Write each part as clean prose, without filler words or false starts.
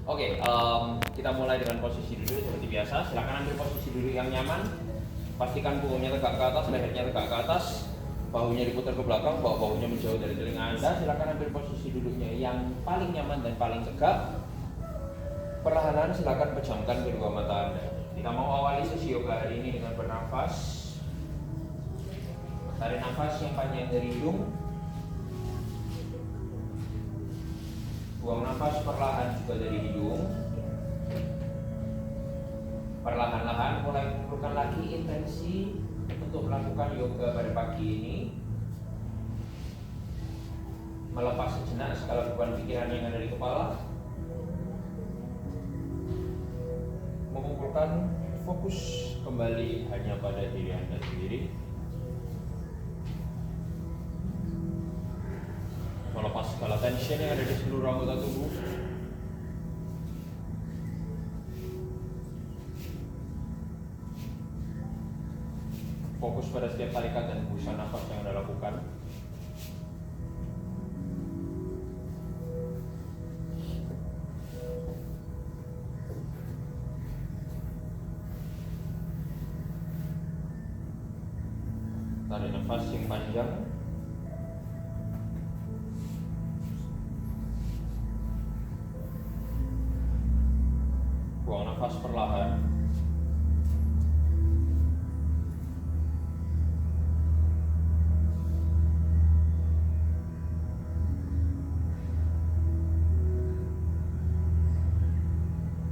Oke, kita mulai dengan posisi duduk seperti biasa. Silakan ambil posisi duduk yang nyaman. Pastikan punggungnya tegak ke atas, lehernya tegak ke atas, bahunya diputar ke belakang, bahunya menjauh dari telinga Anda. Silakan ambil posisi duduknya yang paling nyaman dan paling tegak. Perlahan-lahan silakan pejamkan kedua mata Anda. Kita mau awali sesi yoga hari ini dengan bernafas. Tarik nafas yang panjang dari hidung. Buang nafas perlahan juga dari hidung. Perlahan-lahan mulai kumpulkan lagi intensi untuk melakukan yoga pada pagi ini. Melepas sejenak segala beban pikiran yang ada di kepala. Mengumpulkan fokus kembali hanya pada diri Anda sendiri. Melepas segala tension yang ada di seluruh anggota tubuh. Fokus pada setiap tarikan dan hembusan nafas yang Anda lakukan. Tarik nafas yang panjang. Buang nafas perlahan.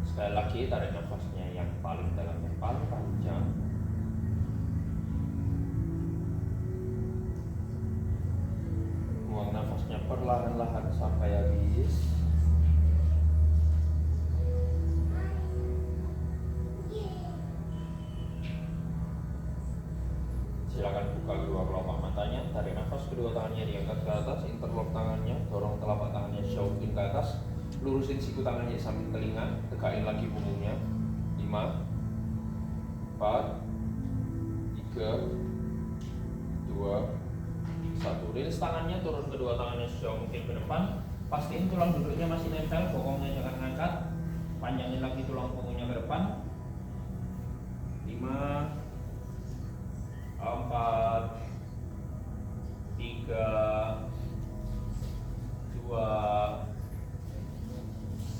Sekali lagi tarik nafasnya yang paling dalam dan paling panjang. Buang nafasnya perlahan-lahan sampai habis. Silakan buka kedua kelopak matanya, tarik nafas, kedua tangannya diangkat ke atas, interlock tangannya, dorong telapak tangannya shouting ke atas, lurusin siku tangannya samping telinga, tegakin lagi punggungnya. 5, 4, 3, 2, 1. Rilis tangannya, turun kedua tangannya shouting ke depan. Pastiin tulang duduknya masih nempel, bokongnya jangan ngangkat. Panjangin lagi tulang punggungnya ke depan. 5, 4, 3, 2,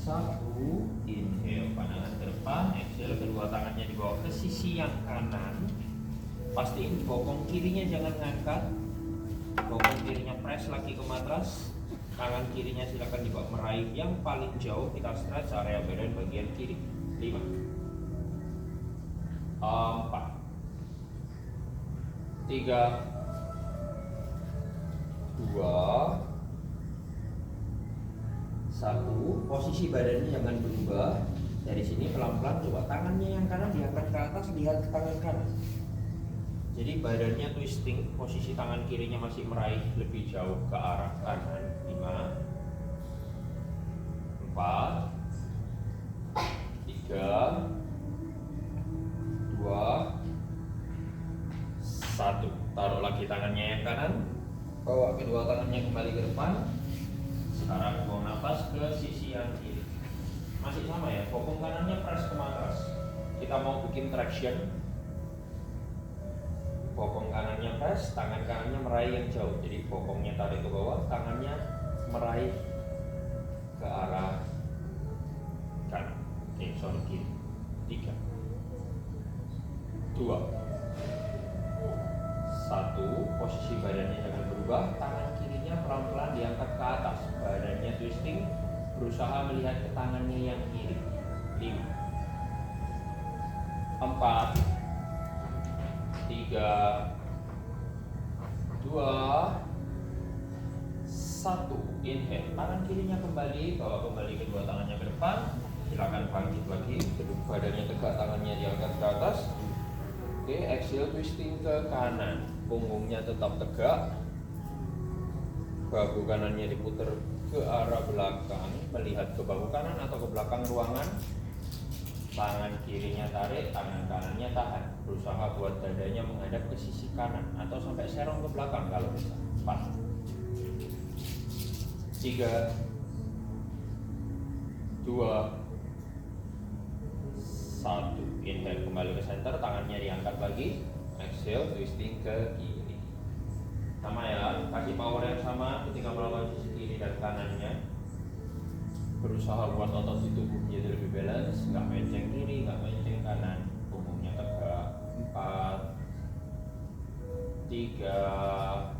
1. Inhale, pandangan ke depan. Exhale, kedua tangannya dibawa ke sisi yang kanan. Pastiin bokong kirinya jangan ngangkat. Bokong kirinya press lagi ke matras. Tangan kirinya silakan dibawa meraih yang paling jauh. Kita stretch area badan bagian kiri. 5, 4, 3, 2, 1. Posisi badannya jangan berubah. Dari sini pelan-pelan coba tangannya yang kanan diangkat ke atas, lihat ke tangan kanan. Jadi badannya twisting, posisi tangan kirinya masih meraih lebih jauh ke arah kanan. 5, 4, 3, 2, 1. Taruh lagi tangannya yang kanan, bawa kedua tangannya kembali ke depan. Sekarang buang nafas ke sisi yang kiri. Masih sama ya, bokong kanannya press ke matras. Kita mau bikin traction. Bokong kanannya press, tangan kanannya meraih yang jauh. Jadi bokongnya tarik ke bawah, tangannya meraih ke arah kanan. Sorry, kiri. 3, 2, 1. Posisi badannya jangan berubah. Tangan kirinya pelan-pelan diangkat ke atas. Badannya twisting, berusaha melihat ke tangannya yang kiri. 5, 4, 3, 2, 1. Inhale, tangan kirinya kembali, bawa kembali kedua tangannya ke depan. Silakan bangkit lagi, badannya tegak, tangannya diangkat ke atas. Oke, exhale, twisting ke kanan. Punggungnya tetap tegak. Bahu kanannya diputar ke arah belakang, melihat ke bahu kanan atau ke belakang ruangan. Tangan kirinya tarik, tangan kanannya tahan. Berusaha buat dadanya menghadap ke sisi kanan atau sampai serong ke belakang kalau bisa. 4, 3, 2, 1. Inhale kembali ke center, tangannya diangkat lagi. Exhale, twisting ke kiri. Sama ya, kasih power yang sama ketika melakukan sisi kiri dan kanannya. Berusaha buat otot di tubuh jadi lebih balance, nggak menceng kiri, nggak menceng kanan. Punggungnya tegak. 4, 3,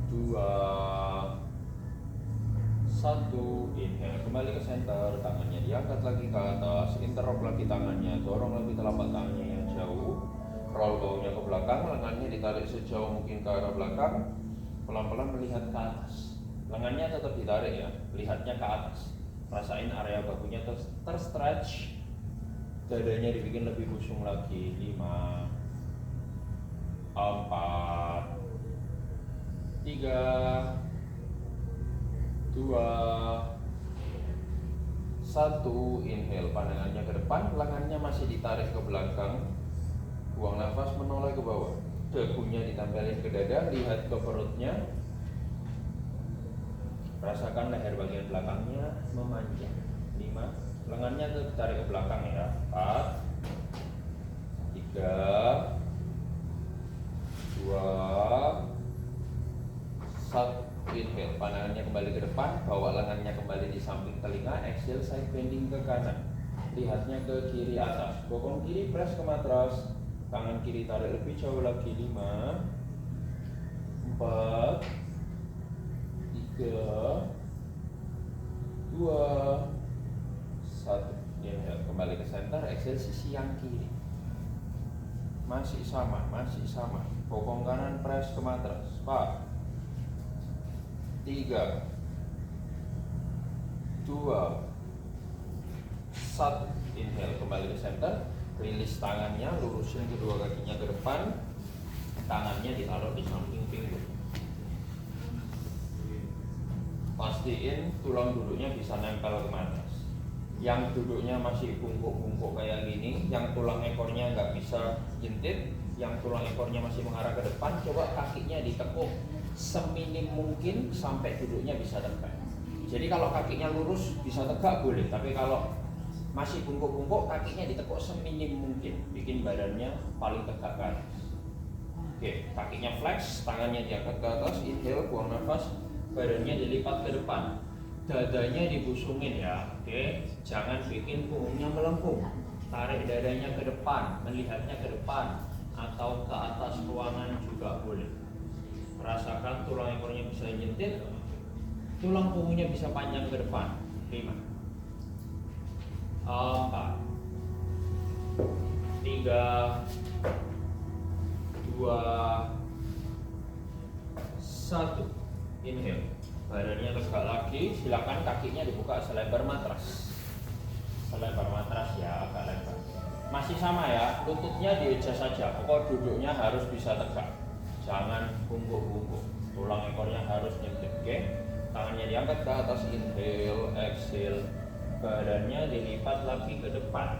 2, 1. Inhale kembali ke center, tangannya diangkat lagi ke atas, interlock lagi tangannya, dorong lagi telapak tangannya yang jauh, roll baunya ke belakang, lengannya ditarik sejauh mungkin ke arah belakang, pelan-pelan melihat ke atas. Lengannya tetap ditarik ya, lihatnya ke atas. Rasain area bahunya terstretch, dadanya dibikin lebih busung lagi. 5, 4, 3, 2, 1. Inhale, pandangannya ke depan, lengannya masih ditarik ke belakang. Buang nafas, menoleh ke bawah. Dagunya ditempelin ke dada, lihat ke perutnya. Rasakan leher bagian belakangnya memanjang. 5, lengannya ditarik ke belakang ya. 4, 3, 2, 1. Inhale, pandangannya kembali ke depan, bawa lengannya kembali di samping telinga. Exhale, side bending ke kanan. Lihatnya ke kiri atas. Bokong kiri press ke matras. Tangan kiri tarik lebih jauh lagi. 5, 4, 3, 2, 1. Inhale, kembali ke center. Exhale, sisi yang kiri. Masih sama. Bokong kanan press ke matras. 4, 3, 2, 1. Inhale kembali ke center, rilis tangannya, lurusin kedua kakinya ke depan, tangannya ditaruh di samping pinggul. Pastiin tulang duduknya bisa nempel ke matras. Yang duduknya masih bungkuk-bungkuk kayak gini, yang tulang ekornya nggak bisa jentit, yang tulang ekornya masih mengarah ke depan, coba kakinya ditekuk seminim mungkin sampai duduknya bisa tegak. Jadi kalau kakinya lurus bisa tegak boleh, tapi kalau masih bungkuk-bungkuk kakinya ditekuk seminim mungkin, bikin badannya paling tegak ke atas. Oke, kakinya flex, tangannya diangkat ke atas. Inhale, buang nafas, badannya dilipat ke depan, dadanya dibusungin ya. Oke, jangan bikin punggungnya melengkung. Tarik dadanya ke depan, melihatnya ke depan atau ke atas ruangan juga boleh. Rasakan tulang ekornya bisa jentit, tulang punggungnya bisa panjang ke depan. 5, 4, 3, 2, 1. Inhale, badannya tegak lagi. Silakan kakinya dibuka selebar matras. Selebar matras ya, agak lebar. Masih sama ya, lututnya di-adjust saja. Pokok duduknya harus bisa tegak. Jangan bungkuk-bungkuk. Tulang ekornya harus jentit, oke? Tangannya diangkat ke atas. Inhale, exhale. Badannya dilipat lagi ke depan.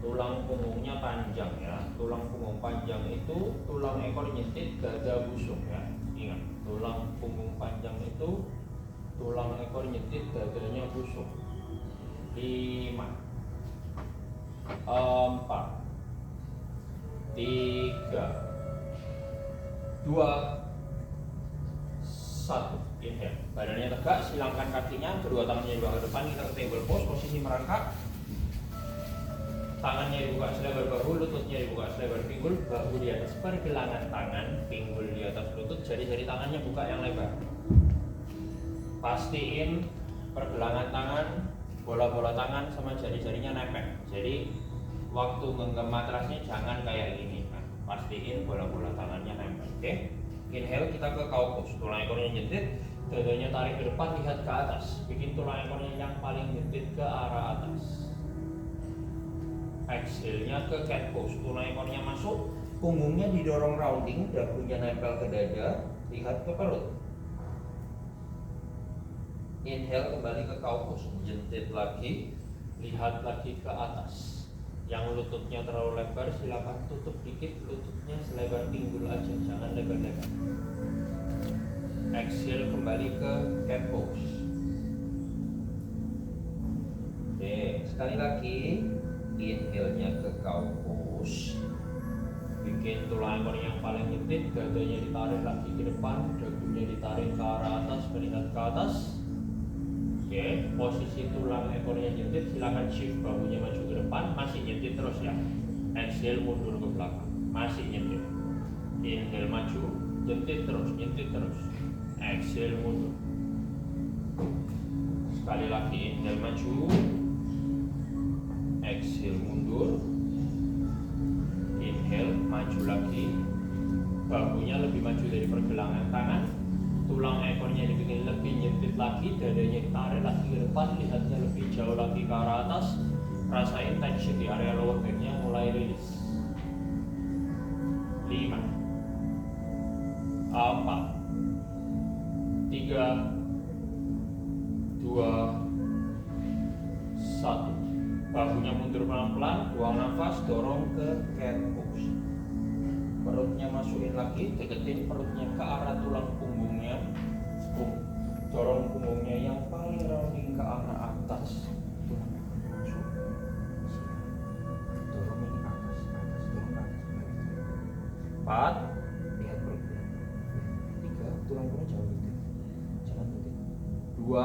Tulang punggungnya panjang ya. Tulang punggung panjang itu tulang ekor jentit, dada busung ya. Ingat, tulang punggung panjang itu tulang ekor jentit, dadanya busung. 5, 4, 3, 2, 1. Inhale, badannya tegak, silangkan kakinya, kedua tangannya dibawa ke depan, kita ke table pose, posisi merangkak. Tangannya dibuka selebar bahu, lututnya dibuka selebar pinggul, bahu di atas pergelangan tangan, pinggul di atas lutut, jari-jari tangannya buka yang lebar. Pastiin pergelangan tangan, bola-bola tangan sama jari-jarinya nempel. Jadi waktu genggam matrasnya jangan kayak gini. Nah, pastiin bola-bola tangannya nempel. Oke? Inhale, kita ke cow pose. Tulang ekornya jentit, dadanya tarik ke depan, lihat ke atas. Bikin tulang ekornya yang paling jentit ke arah atas. Exhale-nya ke cat pose. Tulang ekornya masuk, punggungnya didorong rounding, dagunya nempel ke dada, lihat ke perut. Inhale, kembali ke cow pose. Jentit lagi, lihat lagi ke atas. Yang lututnya terlalu lebar, silakan tutup dikit, lututnya selebar pinggul aja, jangan lebar-lebar. Exhale, kembali ke cat pose. Oke, sekali lagi. inhale-nya ke kampus. Bikin tulang ekor yang paling nyempit, dadanya ditarik lagi ke depan, dagunya ditarik ke arah atas, melihat ke atas. Oke, posisi tulang ekornya nyempit, silakan shift bahunya maju ke depan, masih nyempit terus ya. Exhale mundur ke belakang, masih nyempit. Inhale maju, nyempit terus. Exhale mundur. Sekali lagi inhale maju, exhale mundur. Inhale, maju lagi. Bahunya lebih maju dari pergelangan tangan. Tulang ekornya dibikin lebih nyempit lagi. Dadanya ditarik lagi ke depan. Lihatnya lebih jauh lagi ke arah atas. Rasain tension di area lower back-nya mulai rilis. 5 4 3 2 1. Bahunya mundur pelan-pelan, buang nafas, dorong ke cat pose. Perutnya masukin lagi, deketin perutnya ke arah tulang punggungnya. Dorong punggungnya yang paling rounding ke arah atas. Tulang masuk. Dorongnya ke atas, dorong ke atas. 4. Lihat perutnya. 3. Tulang punggungnya jauh gitu. Jangan gitu. 2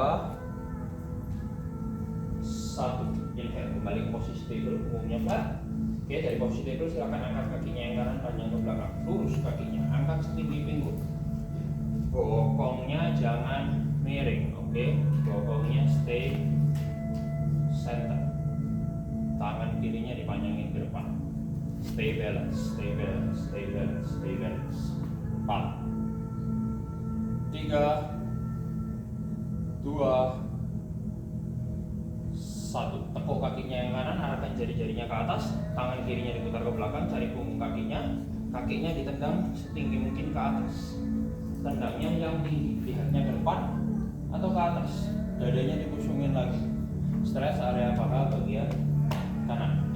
1. Inhale, kembali ke posisi stable, punggungnya flat. Oke, dari posisi stable silakan angkat kakinya yang kanan panjang ke belakang, lurus kakinya, angkat setinggi pinggul. Bokongnya jangan miring, oke? Bokongnya stay center. Tangan kirinya dipanjangin ke depan. Stay balance. 4 3 2 1. Tekuk kakinya yang kanan, arahkan jari-jarinya ke atas, tangan kirinya diputar ke belakang, cari punggung kakinya ditendang setinggi mungkin ke atas. Tendangnya yang tinggi, lihatnya ke depan atau ke atas. Dadanya dipusungin lagi. Stres area paha bagian kanan.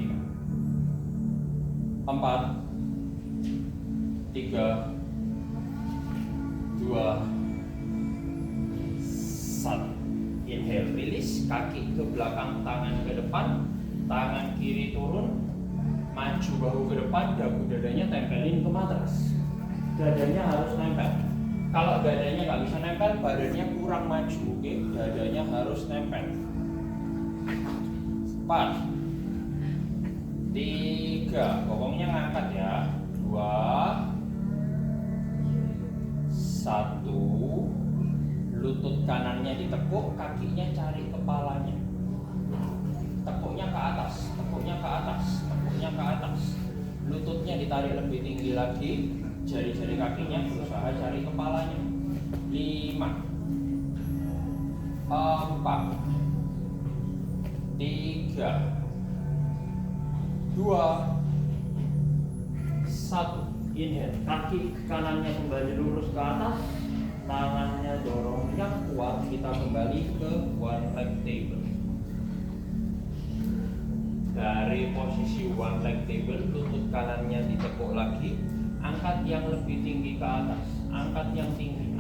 4 3 2 1. Inhale, rilis, kaki ke belakang, tangan ke depan, tangan kiri turun, maju bahu ke depan, dagu dadanya tempelin ke matras. Dadanya harus nempel. Kalau dadanya nggak bisa nempel, badannya kurang maju, oke? Dadanya harus nempel. 4 3, bokongnya ngangkat ya. 2 1. Lutut kanannya ditekuk, kakinya cari kepalanya. Tekuknya ke atas. Lututnya ditarik lebih tinggi lagi, jari-jari kakinya berusaha cari kepalanya. 5 4 3 2 1. Inhale, kaki kanannya kembali lurus ke atas, tangannya dorong yang kuat. Kita kembali ke one leg table. Dari posisi one leg table, lutut kanannya ditekuk lagi, angkat yang lebih tinggi ke atas, angkat yang tinggi,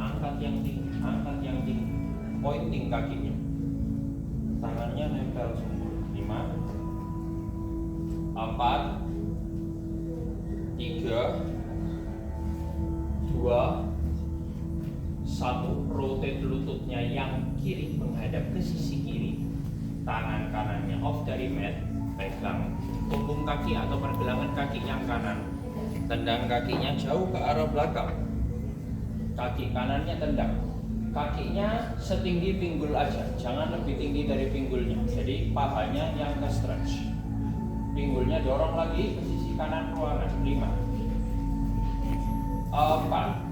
pointing kakinya, tangannya nempel semua. 5 4 3 2 1. Rotate lututnya yang kiri menghadap ke sisi kiri, tangan kanannya off dari mat, pegang punggung kaki atau pergelangan kaki yang kanan, tendang kakinya jauh ke arah belakang, kaki kanannya tendang, kakinya setinggi pinggul aja, jangan lebih tinggi dari pinggulnya, jadi pahanya yang ke stretch, pinggulnya dorong lagi ke sisi kanan ruangan. 5 4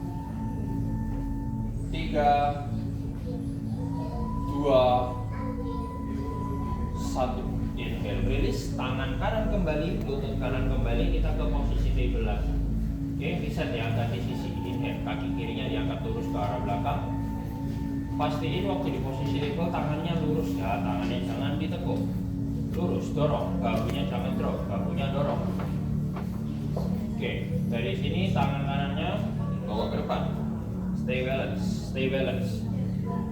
3 2 1. Inhale, rilis, tangan kanan kembali, lutut kanan kembali, kita ke posisi table lagi. Oke, reset ya, ganti sisi. Inhale, kaki kirinya diangkat lurus ke arah belakang. Pastiin waktu di posisi table tangannya lurus ya, tangannya jangan ditekuk. Lurus, dorong, bahunya jangan drop, bahunya dorong. Oke, dari sini tangan kanannya bawa ke depan. Stay balance.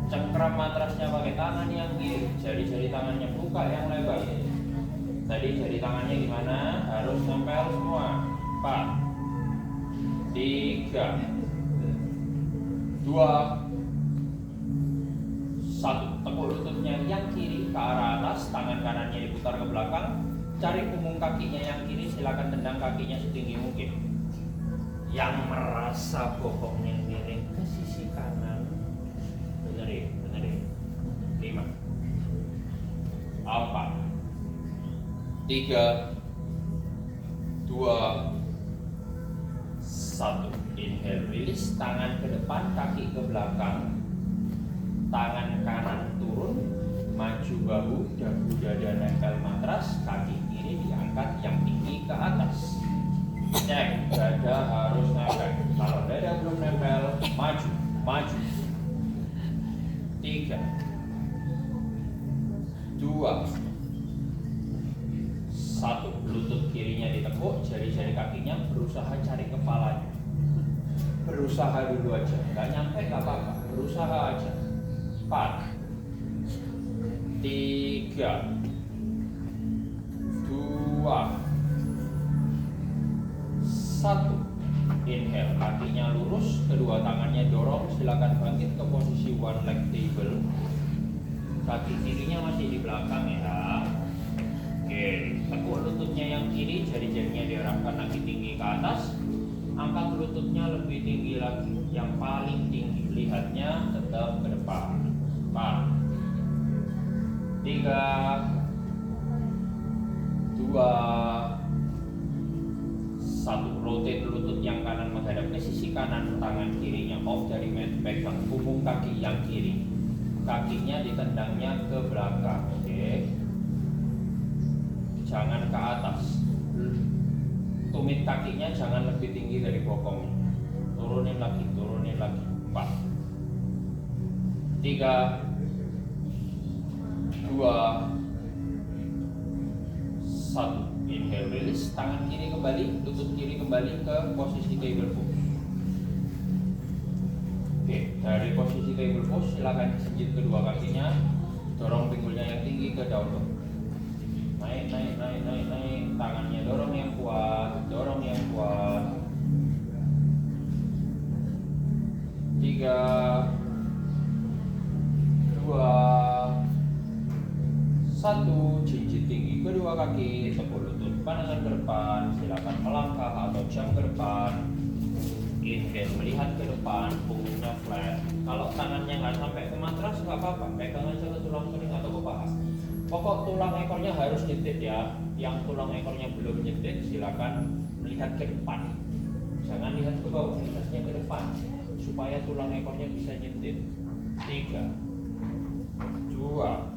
Cengkram matrasnya pakai tangan yang kiri, jari-jari tangannya buka yang lebar. Tadi jari tangannya gimana? Harus nempel semua. 4, 3, 2, 1. Tekuk lututnya yang kiri ke arah atas, tangan kanannya diputar ke belakang. Cari punggung kakinya yang kiri, silakan tendang kakinya setinggi mungkin. Yang merasa bokongnya miring ke sisi kanan, benerin. 5, 4, 3, 2, 1. Inhale, release. Tangan ke depan, kaki ke belakang. Tangan kanan turun, maju bahu, dagu dada nempel matras. Kaki kiri diangkat yang tinggi ke atas. Cek, dada harus nempel. Kalau dada belum nempel, maju. 3, 2, 1. Lutut kirinya ditekuk, jari-jari kakinya berusaha cari kepalanya. Berusaha dulu aja, nggak nyampe nggak apa-apa, berusaha aja. 4, 3, 2, 1. Inhale, kakinya lurus, kedua tangannya dorong, silakan bangkit ke posisi one leg table. Kaki kirinya masih di belakang ya. Oke, tekuk lututnya yang kiri, jari-jarinya diarahkan lagi tinggi ke atas. Angkat lututnya lebih tinggi lagi, yang paling tinggi. Lihatnya tetap ke depan. 4, 3, 2, 1. Rotate lutut yang kanan menghadap ke sisi kanan, tangan kirinya off dari mat, pegang punggung kaki yang kiri. Kakinya ditendangnya ke belakang, oke. Jangan ke atas. Tumit kakinya jangan lebih tinggi dari bokongnya. Turunin lagi. 4, 3, 2, 1. Inhale, release. Tangan kiri kembali, lutut kiri kembali ke posisi table pose. Oke, dari posisi table pose silakan sejit kedua kakinya, dorong pinggulnya yang tinggi ke down dog. Naik. Tangannya dorong yang kuat. 3, 2, 1. Jinjit tinggi kedua kaki, tekuk lutut, pandangan ke depan. Silakan melangkah atau jam ke depan. Inhale, melihat ke depan, punggungnya flat. Kalau tangannya nggak sampai ke matras nggak apa-apa, pegang aja ke tulang kering atau ke paha. Pokok tulang ekornya harus nyetit ya. Yang tulang ekornya belum nyetit, silakan melihat ke depan. Jangan lihat ke bawah, lihatnya ke depan supaya tulang ekornya bisa nyetit. 3, 2,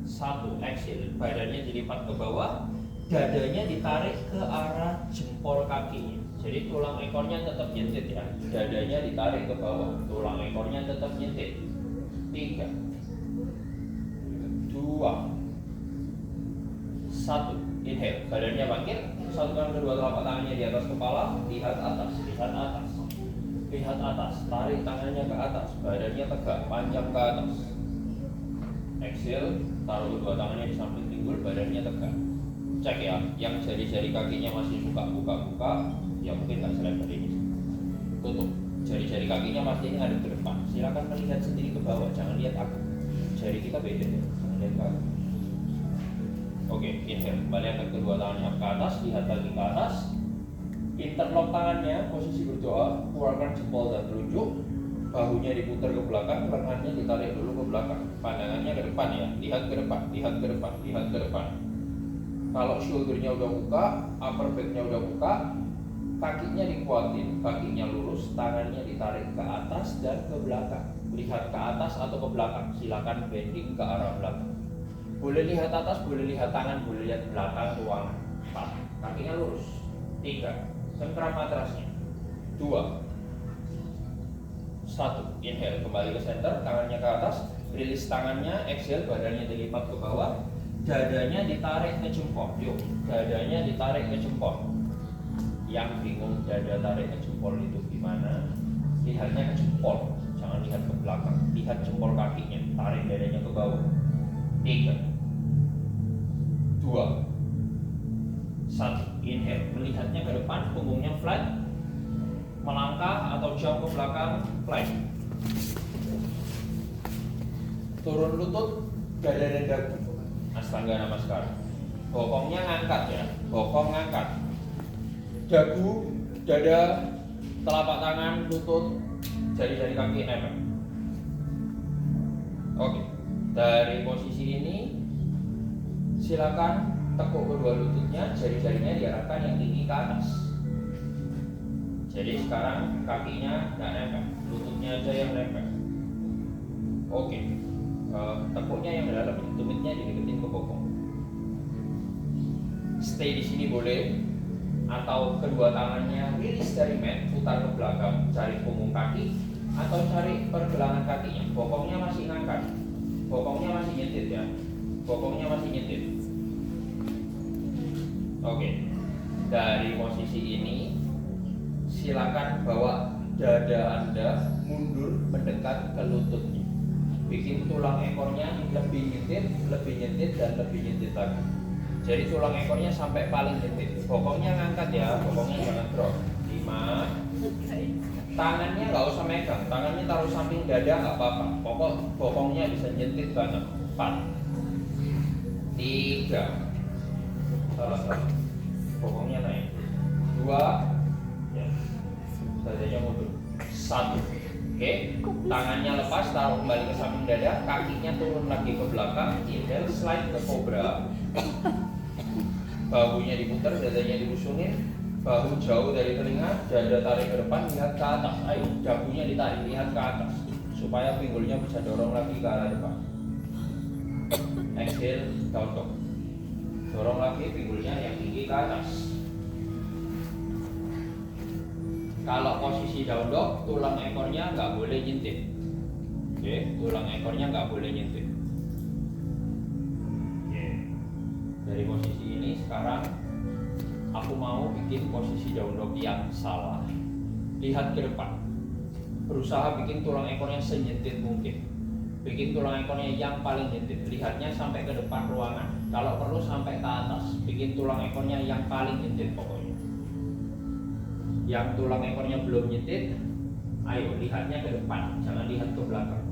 1. Exhale, badannya dilipat ke bawah, dadanya ditarik ke arah jempol kakinya. Jadi tulang ekornya tetap nyetit ya. Dadanya ditarik ke bawah, tulang ekornya tetap nyetit. 3, 2, 1. Inhale, badannya bangkit. Satukan kedua telapak tangannya di atas kepala, lihat atas. Tarik tangannya ke atas, badannya tegak, panjang ke atas. Exhale, taruh kedua tangannya di samping pinggul, badannya tegak. Cek ya, yang jari-jari kakinya masih buka, ya mungkin nggak selebar ini. Tutup, jari-jari kakinya pastinya ngadep ke depan. Silakan melihat sendiri ke bawah, jangan lihat aku. Jari kita beda ya, jangan lihat ke aku. Oke, inhale, kembali angkat kedua tangannya ke atas, lihat lagi ke atas. Interlock tangannya, posisi berdoa, keluarkan jempol dan telunjuk. Bahunya diputar ke belakang, lengannya ditarik dulu ke belakang. Pandangannya ke depan ya, lihat ke depan. Kalau shouldernya udah buka, upper backnya udah buka, kakinya dikuatin, kakinya lurus, tangannya ditarik ke atas dan ke belakang. Lihat ke atas atau ke belakang, silakan bending ke arah belakang. Boleh lihat atas, boleh lihat tangan, boleh lihat belakang ruangan. 4, kakinya lurus. 3, cengkram matrasnya. 2, 1. Inhale, kembali ke center, tangannya ke atas, rilis tangannya, exhale, badannya dilipat ke bawah, dadanya ditarik ke jempol. Yuk, dadanya ditarik ke jempol. Yang bingung dada tarik ke jempol itu gimana? Lihatnya ke jempol, jangan lihat ke belakang. Lihat jempol kakinya, tarik dadanya ke bawah. 3, 2, 1. Inhale, melihatnya ke depan, punggungnya flat. Melangkah atau jauh ke belakang, flat. Turun lutut, dada dan dagu. Astanga Namaskara. Bokongnya ngangkat ya, bokong ngangkat. Dagu, dada, telapak tangan, lutut, jari-jari kaki nempel. Oke, dari posisi ini silakan tekuk kedua lututnya, jari-jarinya diarahkan yang tinggi ke atas. Jadi sekarang kakinya nggak nempel, lututnya aja yang nempel. Oke, tekuknya yang dalam, tumitnya dideketin ke bokong. Stay di sini boleh, atau kedua tangannya rilis dari mat, putar ke belakang, cari punggung kaki, atau cari pergelangan kakinya. Bokongnya masih ngangkat, bokongnya masih nyetit ya, bokongnya masih nyetit. Oke, dari posisi ini silakan bawa dada Anda mundur mendekat ke lututnya. Bikin tulang ekornya lebih nyetit dan lebih nyetit lagi. Jadi tulang ekornya sampai paling nyetit. Bokongnya ngangkat ya, bokongnya jangan drop. 5. Tangannya nggak usah megang, tangannya taruh samping dada nggak apa-apa. Bokongnya bisa nyetit banget. 4. 3. Bokongnya naik. 2. Ya. Dadanya mundur. 1. Oke, tangannya lepas, taruh kembali ke samping dada, kakinya turun lagi ke belakang, inhale, slide ke cobra. Bahunya diputar, dadanya dibusungin, bahu jauh dari telinga, dada tarik ke depan, lihat ke atas. Ayo, dagunya ditarik, lihat ke atas, supaya pinggulnya bisa dorong lagi ke arah depan. Exhale, down dog. Dorong lagi pinggulnya yang tinggi ke atas. Kalau posisi down dog, tulang ekornya nggak boleh nyentit. Oke, tulang ekornya nggak boleh nyentit. Oke. Dari posisi ini sekarang aku mau bikin posisi down dog yang salah. Lihat ke depan. Berusaha bikin tulang ekornya senyentit mungkin. Bikin tulang ekornya yang paling nyentit. Lihatnya sampai ke depan ruangan. Kalau perlu sampai ke atas. Bikin tulang ekornya yang paling nyentit pokoknya. Yang tulang ekornya belum nyetit, ayo lihatnya ke depan, jangan lihat ke belakang.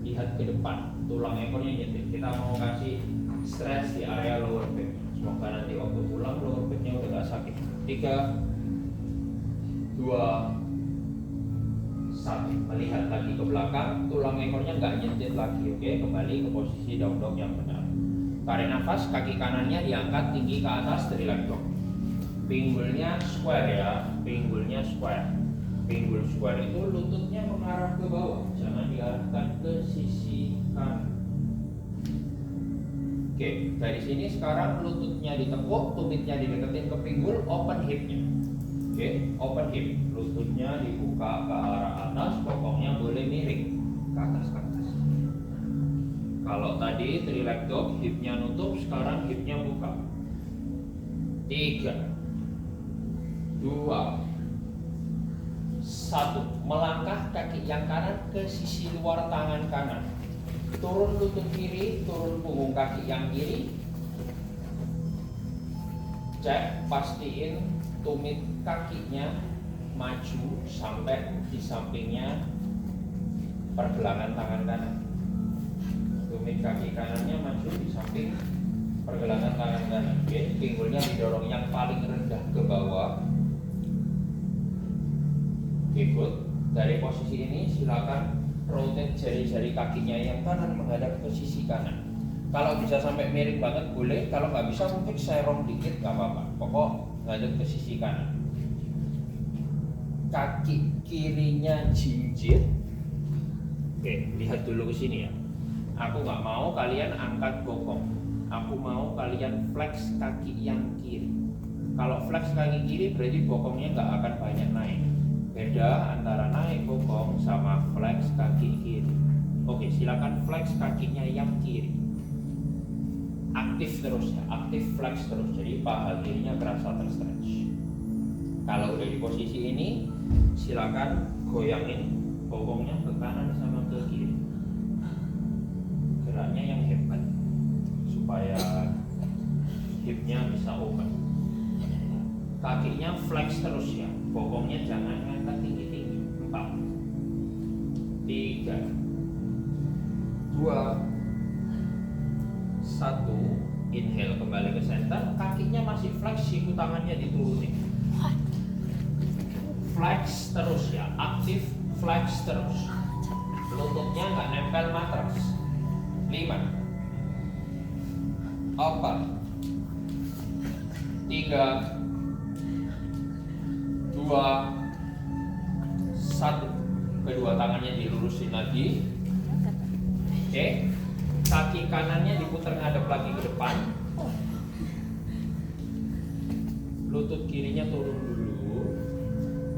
Lihat ke depan, tulang ekornya nyetit. Kita mau kasih stress di area lower back. Semoga nanti waktu pulang lower backnya udah gak sakit. 3, 2, 1. Melihat lagi ke belakang, tulang ekornya nggak nyetit lagi. Oke, kembali ke posisi down dog yang benar. Tarik nafas, kaki kanannya diangkat tinggi ke atas dari leg dog. Pinggulnya square ya, pinggulnya square. Pinggul square itu lututnya mengarah ke bawah, jangan diarahkan ke sisi kanan. Oke, dari sini sekarang lututnya ditekuk, tumitnya dideketin ke pinggul, open hipnya. Oke, open hip, lututnya dibuka ke arah atas, bokongnya boleh miring ke atas. Kalau tadi three leg dog, hipnya nutup, sekarang hipnya buka. 3, 2, 1. Melangkah kaki yang kanan ke sisi luar tangan kanan. Turun lutut kiri, turun punggung kaki yang kiri. Cek, pastiin tumit kakinya maju sampai di sampingnya pergelangan tangan kanan. Tumit kaki kanannya maju di samping pergelangan tangan kanan. Oke, pinggulnya didorong yang paling rendah ke bawah. Ikut. Dari posisi ini silakan rotate jari-jari kakinya yang kanan menghadap ke sisi kanan. Kalau bisa sampai miring banget boleh, kalau nggak bisa mungkin serong dikit nggak apa-apa. Pokok menghadap ke sisi kanan. Kaki kirinya jinjit. Oke, lihat dulu ke sini ya. Aku nggak mau kalian angkat bokong. Aku mau kalian flex kaki yang kiri. Kalau flex kaki kiri berarti bokongnya nggak akan banyak naik. Beda antara naik bokong sama flex kaki kiri. Oke, silakan flex kakinya yang kiri. Aktif terus ya, aktif flex terus. Jadi paha kirinya kerasa terstretch. Kalau udah di posisi ini, silakan goyangin bokongnya ke kanan sama ke kiri. Geraknya yang hebat supaya bahunya bisa open. Kakinya flex terus ya, bokongnya jangan ngangkat tinggi-tinggi. 4, 3, 2, 1. Inhale kembali ke center, kakinya masih flex, siku tangannya diturunin. Flex terus ya, aktif flex terus. Lututnya nggak nempel matras. 5, 4, 3, 2, 1. Kedua tangannya dilurusin lagi. Oke. Kaki kanannya diputar ngadep lagi ke depan. Lutut kirinya turun dulu.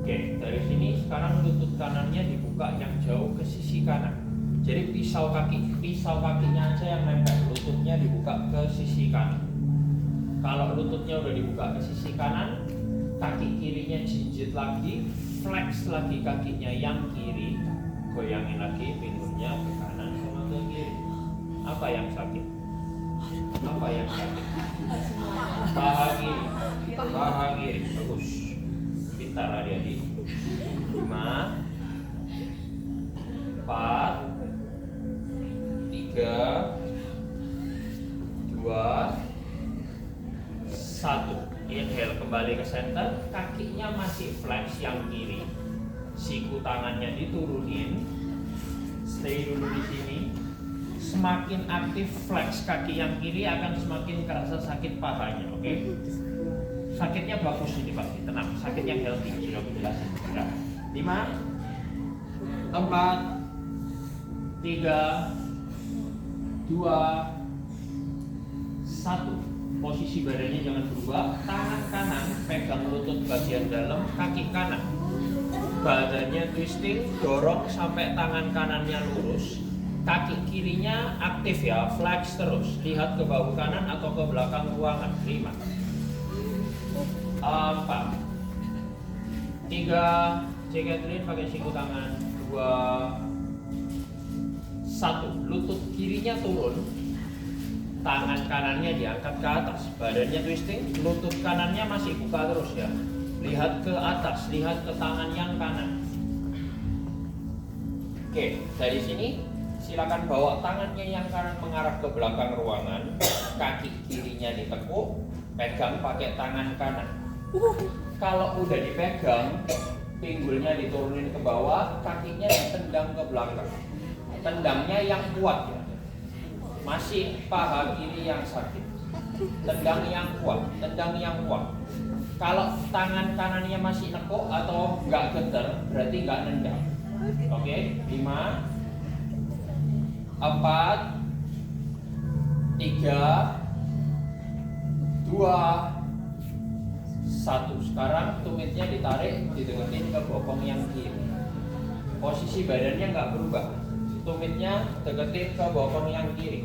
Oke, dari sini sekarang lutut kanannya dibuka yang jauh ke sisi kanan. Jadi pisau kakinya aja yang nempel, lututnya dibuka ke sisi kanan. Kalau lututnya udah dibuka ke sisi kanan, kaki kirinya jinjit lagi, flex lagi kakinya yang kiri, goyangin lagi pinggulnya ke kanan sama ke kiri. Apa yang sakit? Apa yang sakit? Paha kiri. Paha kiri. Bagus. Pintar adik-adik. 5, 4, 3, 2, 1. Inhale kembali ke center. Kakinya masih flex yang kiri. Siku tangannya diturunin. Stay dulu di sini. Semakin aktif flex kaki yang kiri akan semakin kerasa sakit pahanya, oke? Sakitnya bagus ini pasti, tenang. Sakitnya healthy, sudah aku jelasin. 5, 4, 3, 2, 1. Posisi badannya jangan berubah. Tangan kanan pegang lutut bagian dalam, kaki kanan. Badannya twisting, dorong sampai tangan kanannya lurus. Kaki kirinya aktif ya, flex terus. Lihat ke bahu kanan atau ke belakang ruangan. 5, 4, 3, ceketrin pakai siku tangan. 2, 1. Lutut kirinya turun, tangan kanannya diangkat ke atas, badannya twisting, lutut kanannya masih buka terus ya. Lihat ke atas, lihat ke tangan yang kanan. Oke, dari sini silakan bawa tangannya yang kanan mengarah ke belakang ruangan, kaki kirinya ditekuk, pegang pakai tangan kanan. Kalau udah dipegang, pinggulnya diturunin ke bawah, kakinya ditendang ke belakang. Tendangnya yang kuat ya. Masih paha kiri yang sakit. Tendang yang kuat, tendang yang kuat. Kalau tangan kanannya masih nekuk atau nggak getar, berarti nggak nendang. Oke, 5, 4, 3, 2, 1. Sekarang tumitnya ditarik, dideketin ke bokong yang kiri. Posisi badannya nggak berubah. Tumitnya deketin ke bokong yang kiri.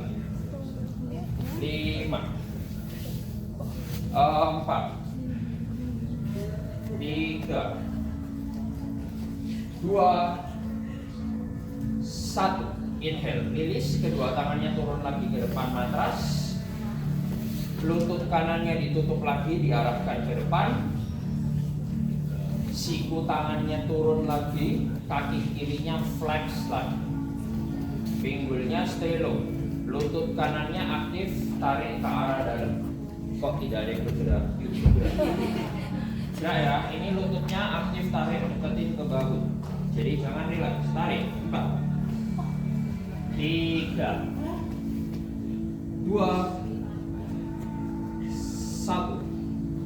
5, 4, 3, 2, 1. Inhale, rilis, kedua tangannya turun lagi ke depan matras. Lutut kanannya ditutup lagi, diarahkan ke depan. Siku tangannya turun lagi, kaki kirinya flex lagi. Pinggulnya stay low. Lutut kanannya aktif, tarik ke arah dalam. Kok tidak ada yang bergerak? Nah ya, ini lututnya aktif, tarik, deketin ke bahu. Jadi jangan relax, tarik. 4, 3, 2, 1.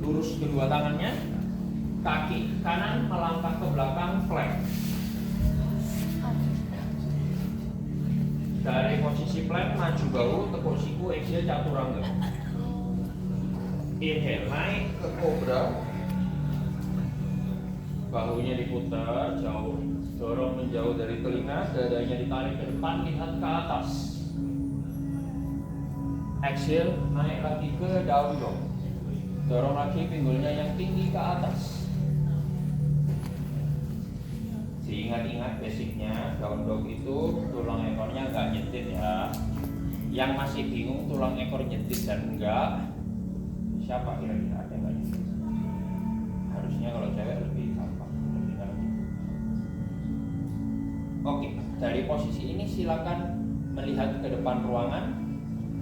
Lurus kedua tangannya. Kaki kanan melangkah ke belakang, flex. Dari posisi plank, maju bahu, tekuk siku, exhale chaturanga. Inhale, naik ke cobra. Bahunya diputar jauh, dorong menjauh dari telinga, dadanya ditarik ke depan, lihat ke atas. Exhale, naik lagi ke down dog. Dorong lagi pinggulnya yang tinggi ke atas. Diingat-ingat basicnya, down dog itu tulang ekornya nggak nyentit ya. Yang masih bingung tulang ekor nyentit dan enggak, Siapa kira-kira, ada nggak? Harusnya kalau cewek lebih gampang, lebih ngerti. Oke, dari posisi ini silakan melihat ke depan ruangan,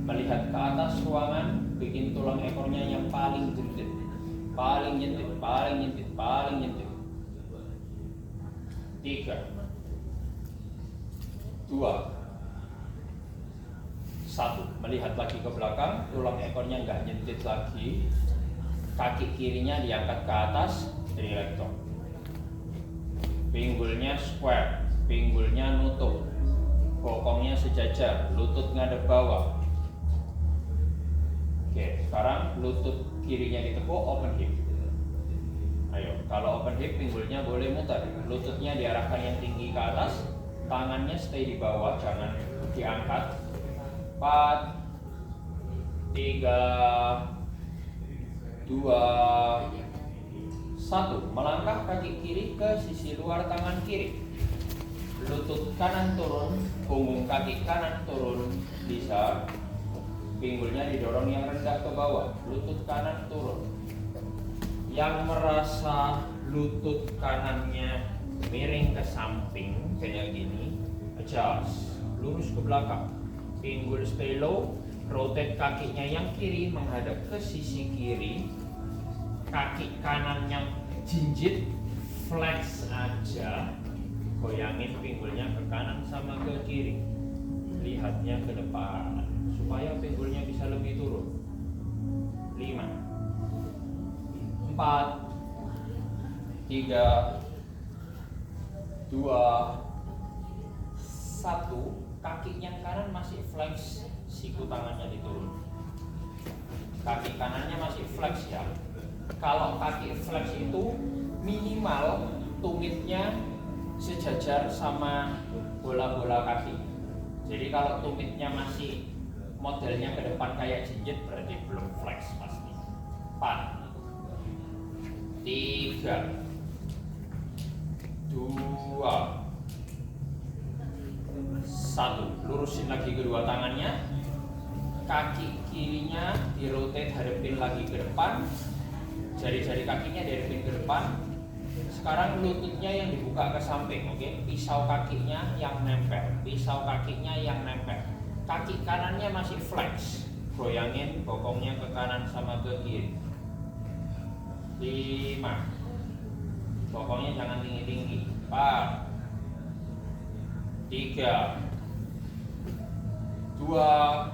melihat ke atas ruangan, bikin tulang ekornya yang paling jentit, paling jentit, paling jentit, paling jentit. 3, 2, 1. Melihat lagi ke belakang, tulang ekornya nggak jentit lagi, kaki kirinya diangkat ke atas, relax. Pinggulnya square, pinggulnya nutup, bokongnya sejajar, lutut ngadep bawah. Oke, sekarang lutut kirinya ditekuk, open hip. Ayo, kalau open hip pinggulnya boleh muter, lututnya diarahkan yang tinggi ke atas, tangannya stay di bawah, jangan diangkat. 4, 3, 2, 1. Melangkah kaki kiri ke sisi luar tangan kiri. Lutut kanan turun, punggung kaki kanan turun, bisa. Pinggulnya didorong yang rendah ke bawah, lutut kanan turun. Yang merasa lutut kanannya miring ke samping kayak gini, adjust, lurus ke belakang. Pinggul stay low, rotate kakinya yang kiri menghadap ke sisi kiri. Kaki kanannya jinjit, flex aja. Goyangin pinggulnya ke kanan sama ke kiri. Lihatnya ke depan supaya pinggulnya bisa lebih turun. 5, 4, 3, 2, 1. Kaki yang kanan masih flex, siku tangannya diturun. Kaki kanannya masih flex ya. Kalau kaki flex itu minimal tumitnya sejajar sama bola-bola kaki. Jadi kalau tumitnya masih modelnya ke depan kayak jinjit, berarti belum flex pasti. 4, 3, 2, 1. Lurusin lagi kedua tangannya. Kaki kirinya dirotate, hadapin lagi ke depan. Jari-jari kakinya dihadapin ke depan. Sekarang lututnya yang dibuka ke samping, oke? Pisau kakinya yang nempel, pisau kakinya yang nempel. Kaki kanannya masih flex. Goyangin bokongnya ke kanan sama ke kiri. 5. Bokongnya jangan tinggi-tinggi. 4, 3, 2,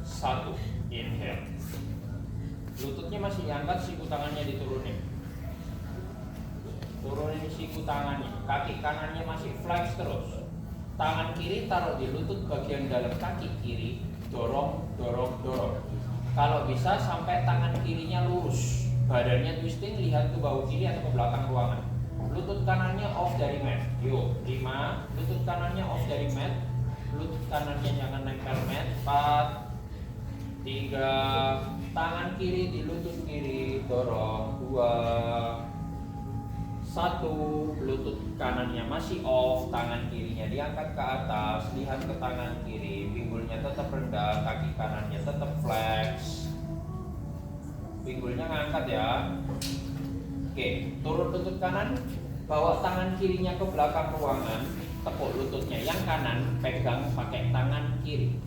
1. Inhale. Lututnya masih diangkat, siku tangannya diturunin. Turunin siku tangannya. Kaki kanannya masih flex terus. Tangan kiri taruh di lutut bagian dalam kaki kiri. Dorong, dorong, dorong. Kalau bisa sampai tangan kirinya lurus. Badannya twisting, lihat ke bahu kiri atau ke belakang ruangan. Lutut kanannya off dari mat. Yuk, 5. Lutut kanannya off dari mat. Lutut kanannya jangan nempel mat. 4, 3. Tangan kiri di lutut kiri, dorong. 2, 1. Lutut kanannya masih off, tangan kirinya diangkat ke atas. Lihat ke tangan kiri, pinggulnya tetap rendah, kaki kanannya tetap flex. Pinggulnya ngangkat ya. Oke, turun lutut kanan, bawa tangan kirinya ke belakang ruangan, tepuk lututnya yang kanan, pegang pakai tangan kiri,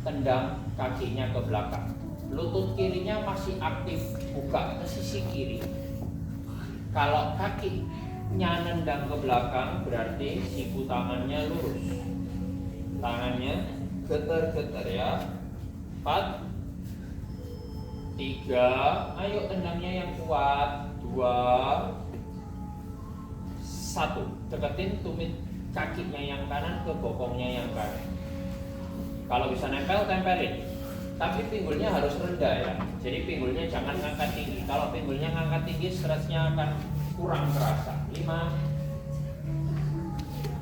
tendang kakinya ke belakang. Lutut kirinya masih aktif, buka ke sisi kiri. Kalau kakinya nendang ke belakang, berarti siku tangannya lurus. Tangannya getar-getar ya. 4, 3, ayo tendangnya yang kuat. 2, 1. Deketin tumit kakinya yang kanan ke bokongnya yang kanan. Kalau bisa nempel, tempelin. Tapi pinggulnya harus rendah ya. Jadi pinggulnya jangan ngangkat tinggi. Kalau pinggulnya ngangkat tinggi, stresnya akan kurang terasa. 5,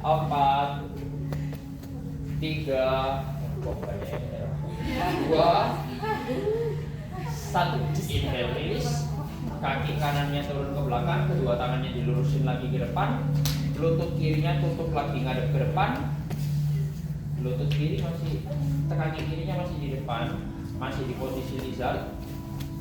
4, 3, 2, 1. Inhale, release. Kaki kanannya turun ke belakang, kedua tangannya dilurusin lagi ke depan. Lutut kirinya tutup lagi ngadep ke depan. Lutut kiri masih, kaki kirinya masih di depan. masih di posisi lizard,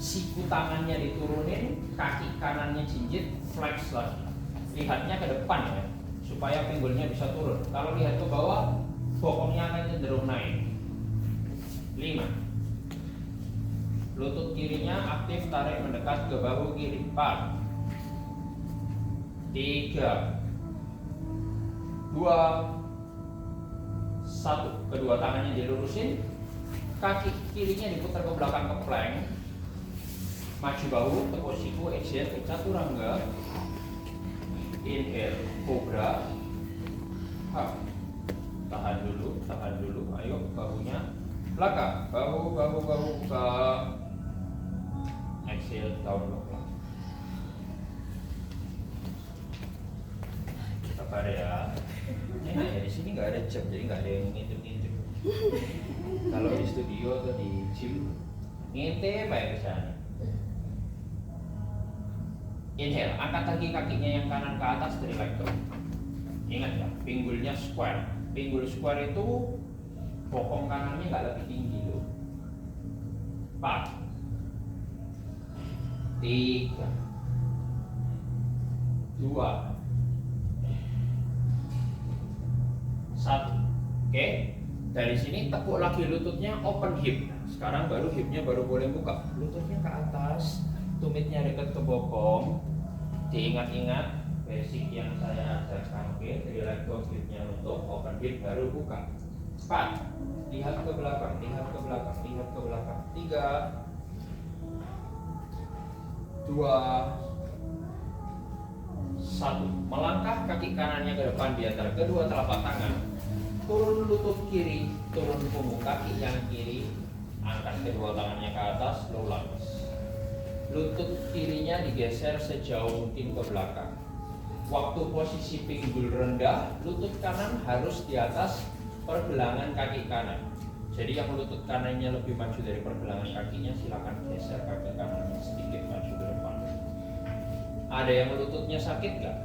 siku tangannya diturunin, kaki kanannya jinjit, flex lagi. Lihatnya ke depan ya, supaya pinggulnya bisa turun. Kalau lihat ke bawah, bokongnya akan cenderung naik. 5. Lutut kirinya aktif tarik mendekat ke bahu kiri. 4. 3, 2, 1. Kedua tangannya dilurusin, kaki kirinya diputar ke belakang ke plank. Maju bahu, tekuk siku, exhale ke chaturanga. Inhale, cobra. Tahan dulu, ayo bahunya belakang, bahu buka. Exhale, down belakang. Sabar ya. Enak ya, di sini nggak ada jam, jadi nggak ada yang ngintip-ngintip. Kalau di studio atau di gym ngintip apa ya kesana. Inhale, angkat lagi kakinya yang kanan ke atas dari leg. Ingat ya, pinggulnya square. Pinggul square itu bokong kanannya nggak lebih tinggi loh. 4, 3, 2, 1. Oke, dari sini tekuk lagi lututnya, open hip. Sekarang baru hipnya baru boleh buka. Lututnya ke atas, tumitnya dekat ke bokong. Diingat-ingat basic yang saya ajarkan. Oke, relax hipnya untuk open hip baru buka. 4. Lihat ke belakang, lihat ke belakang, lihat ke belakang. 3, 2, 1. Melangkah kaki kanannya ke depan di antara kedua telapak tangan. Turun lutut kiri, turun punggung kaki yang kiri. Angkat kedua tangannya ke atas, low lunge. Lutut kirinya digeser sejauh mungkin ke belakang. Waktu posisi pinggul rendah, lutut kanan harus di atas pergelangan kaki kanan. Jadi yang lutut kanannya lebih maju dari pergelangan kakinya, silakan geser kaki kanannya sedikit maju ke depan. Ada yang lututnya sakit nggak?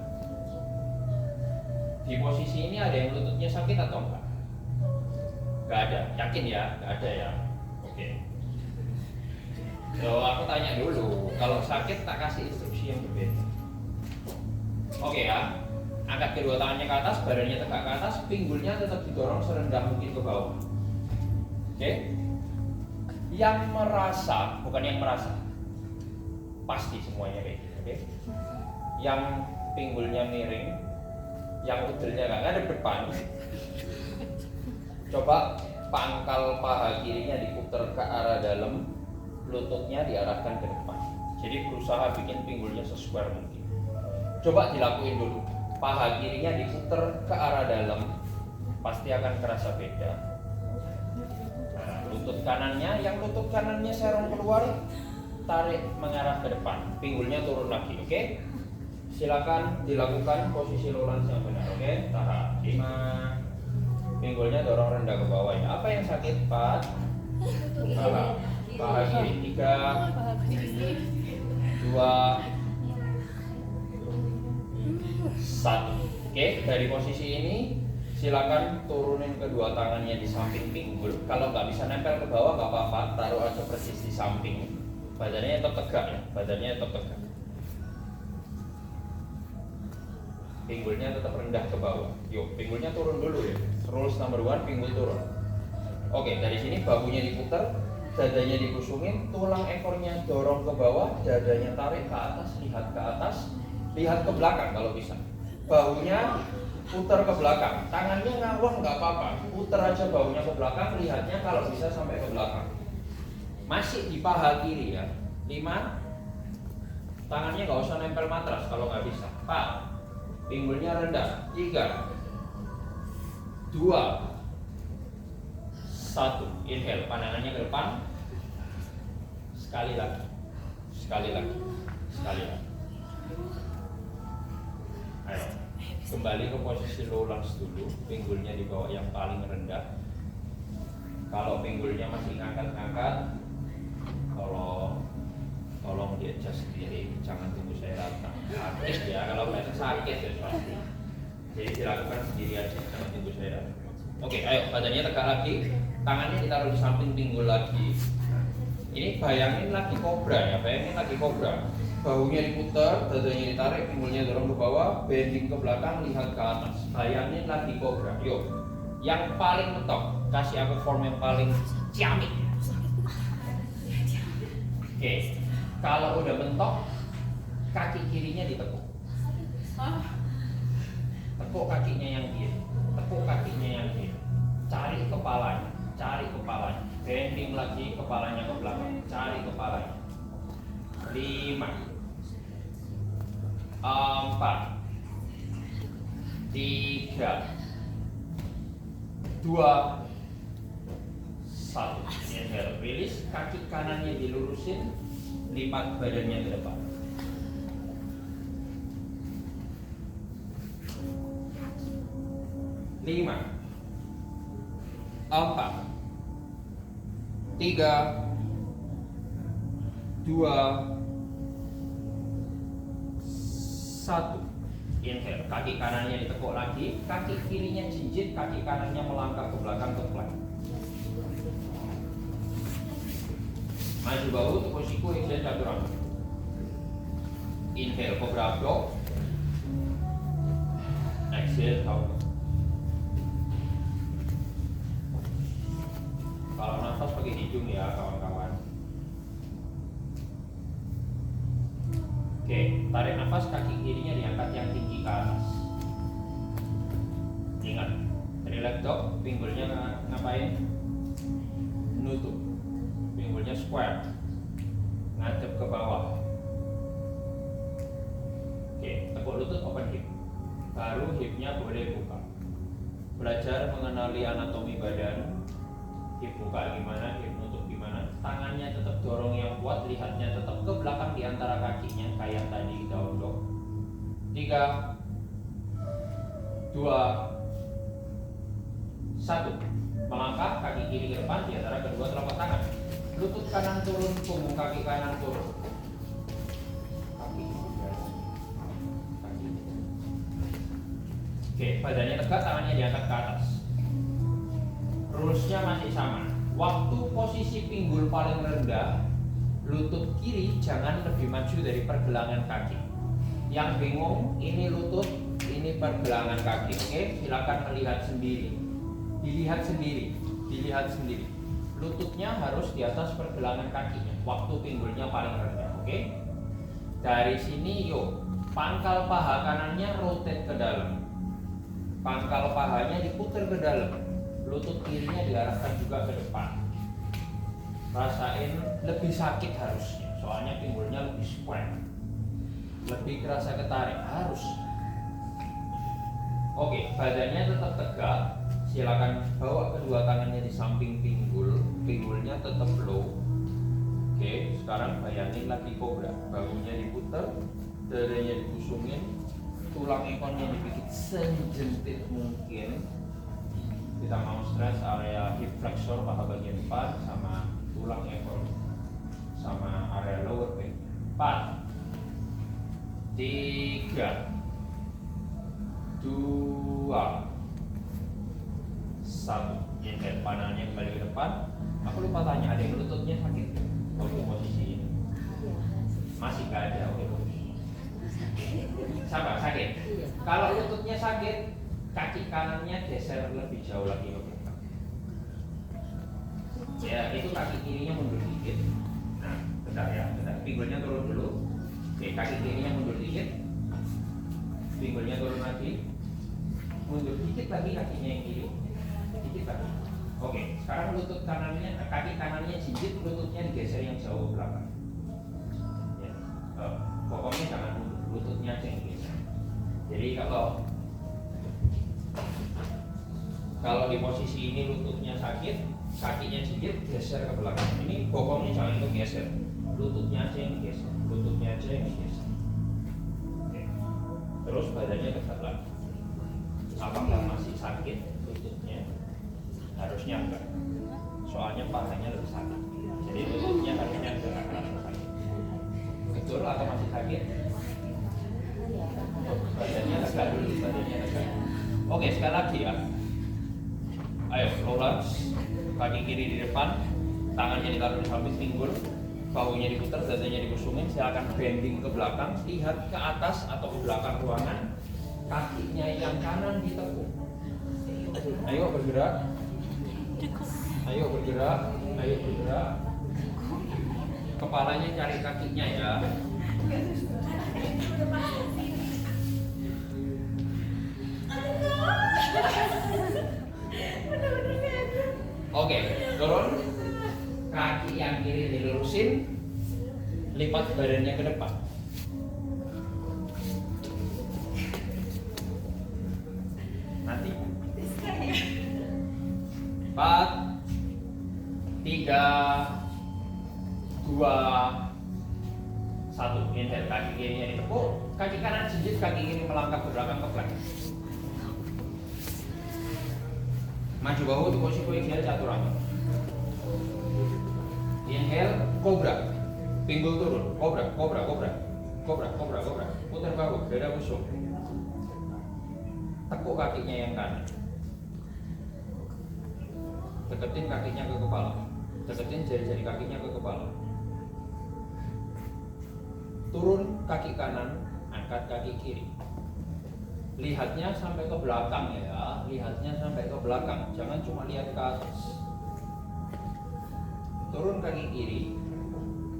Di posisi ini ada yang lututnya sakit atau enggak? Nggak ada, yakin ya? Nggak ada ya? Oke. So, aku tanya dulu, kalau sakit tak kasih instruksi yang berbeda. Oke ya, angkat kedua tangannya ke atas, badannya tegak ke atas, pinggulnya tetap didorong serendah mungkin ke bawah. Oke? Yang merasa, bukan yang merasa, pasti semuanya kayak gitu. Oke? Yang pinggulnya miring, yang udelnya nggak ada depan. Coba pangkal paha kirinya diputar ke arah dalam, lututnya diarahkan ke depan. Jadi berusaha bikin pinggulnya sesquare mungkin. Coba dilakuin dulu. Paha kirinya diputar ke arah dalam, pasti akan kerasa beda. Nah, lutut kanannya, yang lutut kanannya serong keluar, tarik mengarah ke depan. Pinggulnya turun lagi, oke? Silakan dilakukan posisi low lunge yang benar, oke? Tahan. 5. Pinggulnya dorong rendah ke bawah ya. Apa yang sakit? 4. Paha kiri. 3, 2, 1. Oke, dari posisi ini silakan turunin kedua tangannya di samping pinggul. Kalau nggak bisa nempel ke bawah nggak apa-apa, taruh aja persis di samping. Badannya tetap tegak ya, badannya tetap tegak. Pinggulnya tetap rendah ke bawah. Yuk, pinggulnya turun dulu ya. Rules number 1, pinggul turun. Oke, dari sini bahunya diputar, dadanya dikusungin, tulang ekornya dorong ke bawah, dadanya tarik ke atas, lihat ke belakang kalau bisa. Bahunya putar ke belakang, tangannya ngawang nggak apa-apa, putar aja bahunya ke belakang, lihatnya kalau bisa sampai ke belakang. Masih di paha kiri ya. 5. Tangannya nggak usah nempel matras kalau nggak bisa. 4. Pinggulnya rendah. 3, 2, 1. Inhale, pandangannya ke depan. Sekali lagi. Ayo, kembali ke posisi low lunge dulu. Pinggulnya di bawah yang paling rendah. Kalau pinggulnya masih ngangkat-ngangkat, tolong di adjust sendiri, jangan tunggu saya datang. Sakit ya, kalau mereka sakit ya pasti. Jadi dilakukan sendiri aja, jangan tunggu saya datang. Oke, ayo badannya tegak lagi, tangannya ditaruh di samping pinggul lagi. Ini bayangin lagi kobra ya, bayangin lagi kobra. Bahunya diputar, dadanya ditarik, pinggulnya dorong ke bawah, bending ke belakang, lihat ke atas. Bayangin lagi kobra. Yuk, yang paling mentok, kasih aku form yang paling ciamik. Oke, kalau udah mentok, kaki kirinya ditekuk. Tekuk kakinya yang kiri, tekuk kakinya yang kiri. Cari kepalanya, cari kepalanya. Bending lagi kepalanya ke belakang, cari kepalanya. 5 4 3 2 1. Inhale, release, kaki kanannya dilurusin, lipat badannya ke depan. 5 4 3 2 1. Inhale, kaki kanannya ditekuk lagi, kaki kirinya jinjit, kaki kanannya melangkah ke belakang ke plank. Maju bahu, tekuk siku, extend chaturanga. Inhale, cobra abdo. Exhale, out. Kalau nafas pakai hidung ya kawan-kawan. Oke, tarik nafas, kaki kirinya diangkat yang tinggi ke atas. Ingat, relax dog, pinggulnya ngapain? Nutup. Pinggulnya square, ngadep ke bawah. Oke, tekuk lutut, open hip. Baru hipnya boleh buka. Belajar mengenali anatomi badan. Hip buka gimana, hip nutup gimana. Tangannya tetap dorong yang kuat, lihatnya tetap ke belakang di antara kakinya kayak tadi down dog. 3 2 1. Melangkah, kaki kiri ke depan di antara kedua telapak tangan. Lutut kanan turun, punggung kaki kanan turun. Kaki kaki. Oke, badannya tegak, tangannya diangkat ke atas. Rulesnya masih sama. Waktu posisi pinggul paling rendah, lutut kiri jangan lebih maju dari pergelangan kaki. Yang bingung, ini lutut, ini pergelangan kaki. Oke, silakan melihat sendiri. Dilihat sendiri, dilihat sendiri. Lututnya harus di atas pergelangan kakinya. Waktu pinggulnya paling rendah. Oke. Dari sini yuk, pangkal paha kanannya rotate ke dalam. Pangkal pahanya diputar ke dalam. Lutut kirinya diarahkan juga ke depan. Rasain lebih sakit harusnya, soalnya pinggulnya lebih square. Lebih kerasa ketarik, harus. Oke, badannya tetap tegak. Silakan bawa kedua tangannya di samping pinggul. Pinggulnya tetap low. Oke, sekarang bayangin lagi kobra. Bahunya diputar, dadanya dibusungin, tulang ekornya dibikin sejentit mungkin. Kita mau stress area hip flexor paha bagian depan sama tulang ekor sama area lower back. 4 3 2 1. Inhale, panahnya kembali ke depan. Aku lupa tanya, ada yang lututnya sakit? Oke, posisi ini masih gak ada. Oke, sabar, sakit. Kalau lututnya sakit, kaki kanannya geser lebih jauh lagi ke belakang. Ya, itu kaki kirinya mundur dikit. Nah, bentar ya, bentar. Pinggulnya turun dulu. Oke, kaki kirinya mundur dikit. Pinggulnya turun lagi. Mundur dikit lagi kakinya yang kiri. Dikit lagi. Oke, sekarang lutut kanannya, kaki kanannya jinjit, lututnya digeser yang jauh ke belakang. Ya. Pokoknya jangan mundur, lututnya aja yang digeser. Jadi kalau di posisi ini lututnya sakit, kakinya jinjit, geser ke belakang. Ini bokongnya jangan itu geser, lututnya aja yang digeser, lututnya aja yang digeser. Oke. Terus badannya tegak lagi. Apakah masih sakit lututnya? Harusnya enggak. Soalnya pahanya lebih sakit. Jadi lututnya harusnya enggak terasa sakit. Betul atau masih sakit? Badannya tegak dulu, badannya tegak. Oke, sekali lagi ya. Ayo, rollers, kaki kiri di depan, tangannya ditaruh di samping pinggul, bahunya diputar, dadanya dibusungin, silakan bending ke belakang, lihat ke atas atau ke belakang ruangan, kakinya yang kanan ditekuk. Ayo bergerak, ayo bergerak, ayo bergerak. Kepalanya cari kakinya ya. Oke, turun. Kaki yang kiri dilurusin, lipat badannya ke depan. Nanti 4, 3, 2, 1. Inhale, kaki kirinya ditekuk, kaki kanan jinjit, kaki kiri melangkah ke belakang ke flex. Maju bahu di posisi ideal chaturanga. Inhale, kobra, pinggul turun, kobra, kobra, kobra, kobra, kobra, kobra, putar bahu, dada busuk, tekuk kakinya yang kanan, deketin kakinya ke kepala, deketin jari-jari kakinya ke kepala, turun kaki kanan, angkat kaki kiri, lihatnya sampai ke belakang ya, lihatnya sampai ke belakang, jangan cuma lihat ke atas. Turun kaki kiri,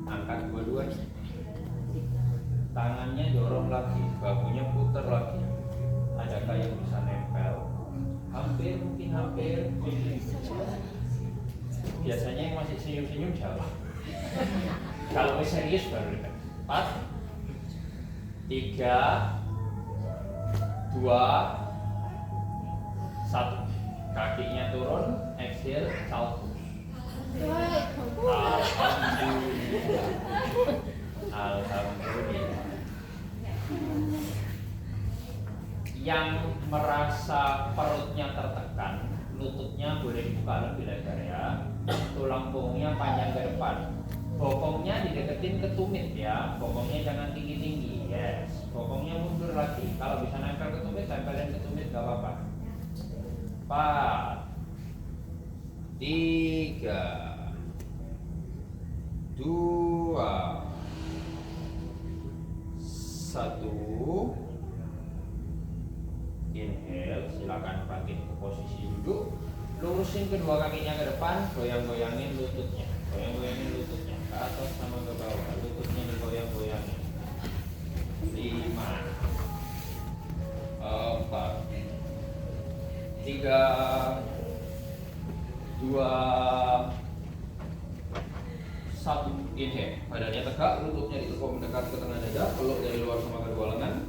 angkat dua-duanya, tangannya dorong lagi, bahunya putar lagi. Adakah yang bisa nempel? Hampir, mungkin hampir. Biasanya yang masih senyum-senyum jauh. Kalau serius baru dekat. 4, 3, 2, 1. Kakinya turun, exhale, salto. Alhamdulillah. Alhamdulillah. Yang merasa perutnya tertekan, lututnya boleh dibuka lebih lebar ya. Tulang punggungnya panjang ke depan. Bokongnya dideketin ke tumit ya. Bokongnya jangan tinggi-tinggi. Yes. Bokongnya mundur lagi. Kalau bisa nempel ke tumit, tempelin ke tumit gak apa-apa. 4, 3, 2, 1. Inhale, silakan bangkit ke posisi duduk. Lurusin kedua kakinya ke depan, goyang-goyangin lututnya. Goyang-goyangin lututnya ke atas sama ke bawah. Lututnya digoyang-goyangin. 5, 4, 3, 2, 1. Inhale, badannya tegak, lututnya ditekuk mendekat ke tengah dada, peluk dari luar sama kedua lengan.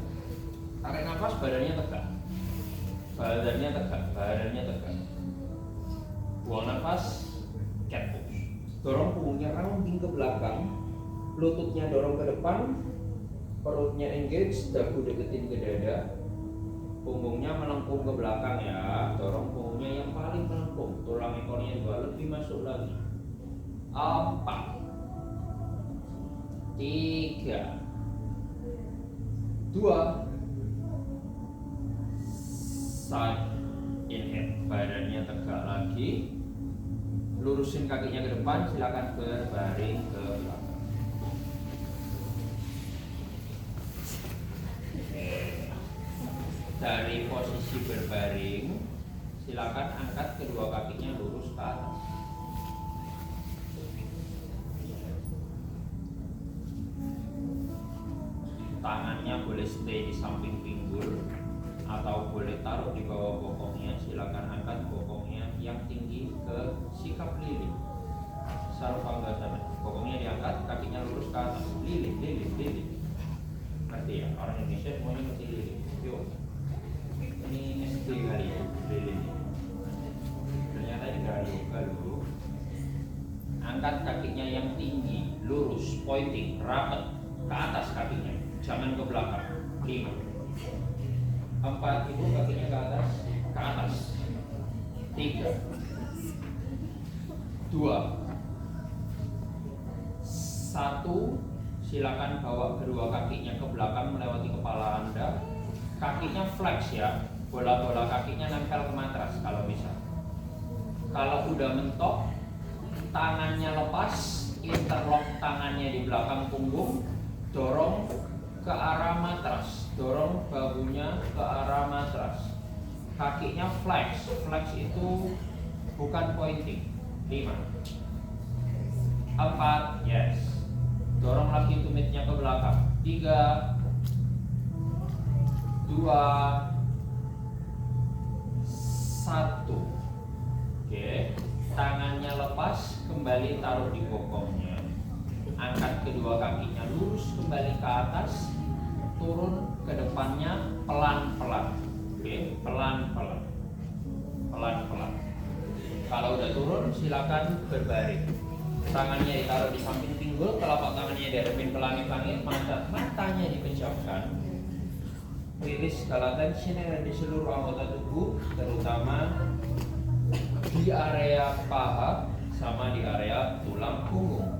Tarik nafas, badannya tegak. Badannya tegak, badannya tegak. Buang nafas, cat pose. Dorong punggungnya rounding ke belakang, lututnya dorong ke depan, perutnya engage, dagu deketin ke dada. Punggungnya melengkung ke belakang ya, dorong punggungnya yang paling melengkung, tulang ekornya juga lebih masuk lagi. 4, 3, 2, 1. Inhale, badannya tegak lagi, lurusin kakinya ke depan, silakan berbaring ke belakang. Dari posisi berbaring, silakan angkat kedua kakinya lurus ke atas. Tangannya boleh stay di samping pinggul atau boleh taruh di bawah bokongnya. Silakan angkat bokongnya yang tinggi ke sikap lilin. Sarvanggasana. Bokongnya diangkat, kakinya lurus ke atas. Lilin, lilin, lilin. Ngerti ya? Orang Indonesia semuanya ngerti lilin. Yuk. Ini SD kali ya, lilin. Ternyata ini gak yoga loh. Angkat kakinya yang tinggi, lurus, pointing, rapat ke atas kakinya. Jangan ke belakang. 5, 4, ibu kakinya ke atas, 3, 2, 1. Silakan bawa kedua kakinya ke belakang melewati kepala Anda. Kakinya flex ya, bola-bola kakinya nempel ke matras kalau bisa. Kalau udah mentok, tangannya lepas, interlock tangannya di belakang punggung, dorong ke arah matras, dorong bahunya ke arah matras. Kakinya flex, flex itu bukan pointing. 5, 4, yes. Dorong lagi tumitnya ke belakang. 3, 2, 1. Oke, tangannya lepas, kembali taruh di bokongnya. Angkat kedua kakinya lurus kembali ke atas, turun ke depannya pelan-pelan. Oke, pelan-pelan. Pelan-pelan. Kalau udah turun, silakan berbaring. Tangannya ditaruh di samping pinggul, telapak tangannya dihadapin ke langit-langit, matanya dipejamkan. Rilis segala tension yang ada di seluruh anggota tubuh, terutama di area paha sama di area tulang punggung.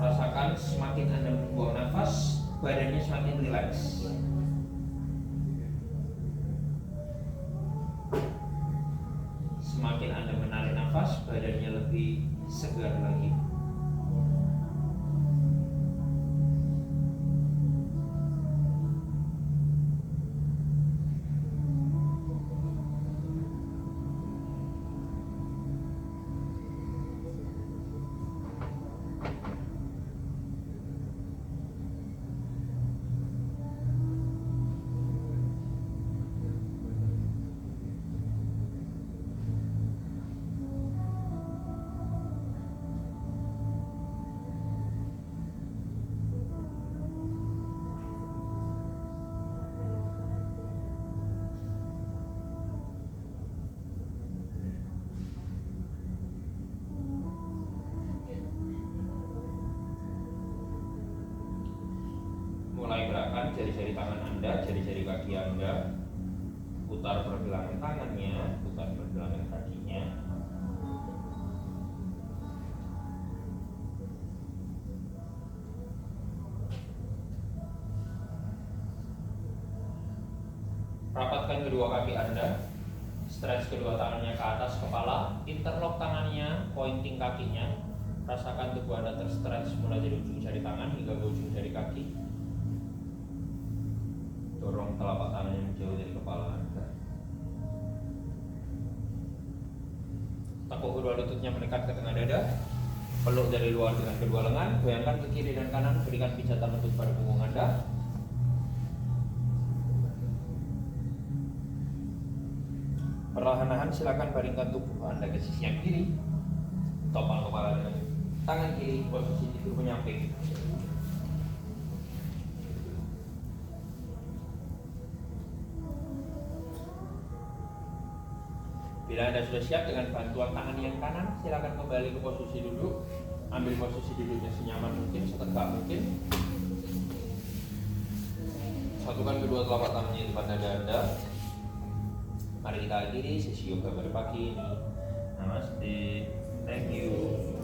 Rasakan semakin Anda membuang nafas, badannya semakin rileks. Semakin Anda menarik nafas, badannya lebih segar lagi. Mulai gerakan jari-jari tangan Anda, jari-jari kaki Anda. Putar pergelangan tangannya, putar pergelangan kakinya. Rapatkan kedua kaki Anda, stretch kedua tangannya ke atas kepala, interlock tangannya, pointing kakinya. Rasakan tubuh Anda terstretch mulai dari ujung jari tangan hingga ke ujung jari kaki. Dorong telapak tangannya menjauh dari kepala Anda. Tekuk kedua lututnya mendekat ke tengah dada. Peluk dari luar dengan kedua lengan. Goyangkan ke kiri dan kanan. Berikan pijatan lembut pada punggung Anda. Perlahan-lahan silakan baringkan tubuh Anda ke sisi yang kiri. Topang kepala dengan tangan kiri, posisi tidur menyamping. Bila Anda sudah siap dengan bantuan tangan yang kanan, silakan kembali ke posisi duduk. Ambil posisi duduknya senyaman mungkin, setegak mungkin. Satukan kedua telapak tangannya di depan dada Anda. Mari kita akhiri sesi yoga pada pagi ini. Namaste. Thank you.